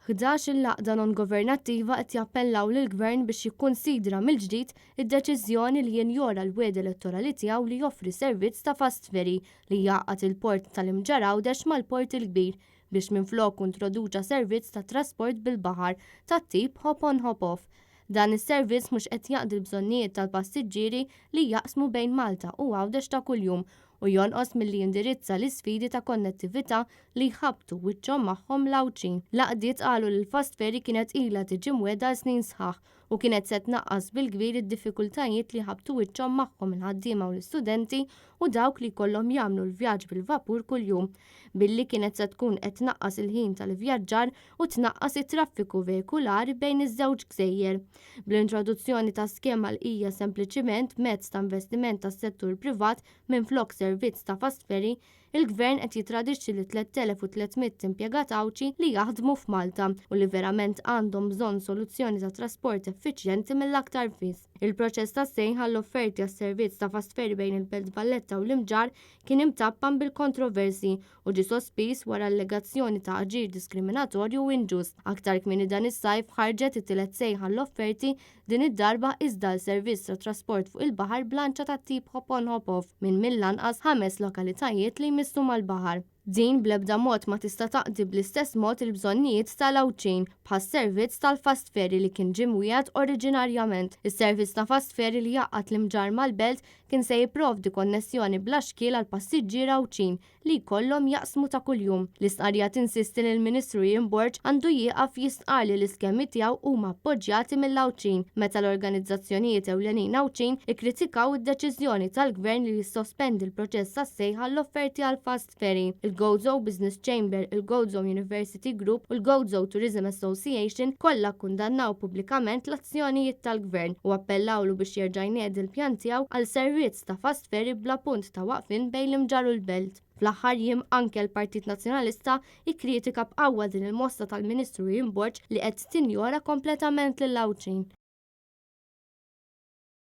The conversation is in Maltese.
11 il-laqda non-governattiva qed jappellaw lill-Gvern biex jikkunsidra mill-ġdid id-deċiżjoni li jinjora l-wiegħed elettorali tiegħu li joffri servizz ta' fast ferry li jgħaqqad il-port tal-Imġar Għawdex mal-Port il-Kbir biex minflok introduċa servizz ta' trasport bil-baħar tat-tip hop on hop off. Dan is-servizz mhux qed jaqdi l-bżonnijiet tal-passiġġieri li jaqsmu bejn Malta u Għawdex ta' kuljum u jonqos milli jindirizza l-isfidi ta' konnettività li jħabbtu wiċċhom magħhom l-Awċin. L-għaqdiet qalu li l-fast ferry kienet ilha tiġi mwiegħda snin sħaħ u kienet se tnaqqas bil-kbir id-diffikultajiet li ħabtu wiċċhom magħhom il-ħaddiema u l-istudenti u dawk li jkollhom jagħmlu l-vjaġġ bil-vapur kuljum. Billi kienet se tkun qed tnaqqas il-ħin tal-vjaġġar u tnaqqas it-traffiku veikulari bejn iż-żewġ gżejjer. Bl-introduzzjoni ta' skema li hija sempliċiment mezz ta' investiment tas-settur privat minflok servizz ta' fast ferry, il-Gvern qed jitradixxi li 3300 impjegat Awċi li jaħdmu f'Malta u li verament għandhom bżonn soluzzjoni ta' trasport effiċjenti mill-aktar fis. Il-proċess ta' sejn ħall-offerti għas-servizz ta' fast ferry bejn il-Belt Valletta u l-Imġar kien imtabban bil-kontroversi u ġie sospiż wara allegazzjoni ta' aġir diskriminatorju u inġust. Aktar kmieni dan is-sajf ħarġet it-tielet sejn ħall-offerti din id-darba iżda l-servizz ta' trasport fuq il-baħar blanċa tat-tip hop on hop off minn mill-anqas 5 lokalitajiet li jmissu mal-baħar. Din bl-ebda mod ma tista' taqdi bl-istess mod il-bżonnijiet tal-Awċin bħas-servizz tal-fast ferry li kien ġie mwiegħed oriġinarjament. Is-servizz ta' fast ferry li jgħaqqad l-Imġar mal-Belt kien se jipprovdi konnessjoni bla xkiel għal passiġġier Awċin li jkollhom jaqsmu ta' kuljum. L-istqarrija tinsisti li l-Ministru Jimborġ għandu jieqaf jistqar li l-iskemmi tiegħu huma appoġġjati mill-Awċin meta l-organizzazzjonijiet ewlenin Awċin ikkritikaw id-deċiżjoni tal-Gvern li jissospendi l-proċess tas-sejħa l-offerti għal fast ferry. Il-Gozo Business Chamber, il-Gozo University Group u l-Gozo Tourism Association kollha kkundannaw pubblikament l-azzjonijiet tal-Gvern u appellawlu biex jerġa' jniedi l-pjan tiegħu għal servizz ta' fast ferry bla punt ta' waqfin bejn l-Imġar u l-Belt. Fl-aħħar jiem anke l-Partit Nazzjonalista ikkritika b'qawwa din il-mossa tal-Ministru Jimborġ li qed tinjora kompletament lill-Awċin.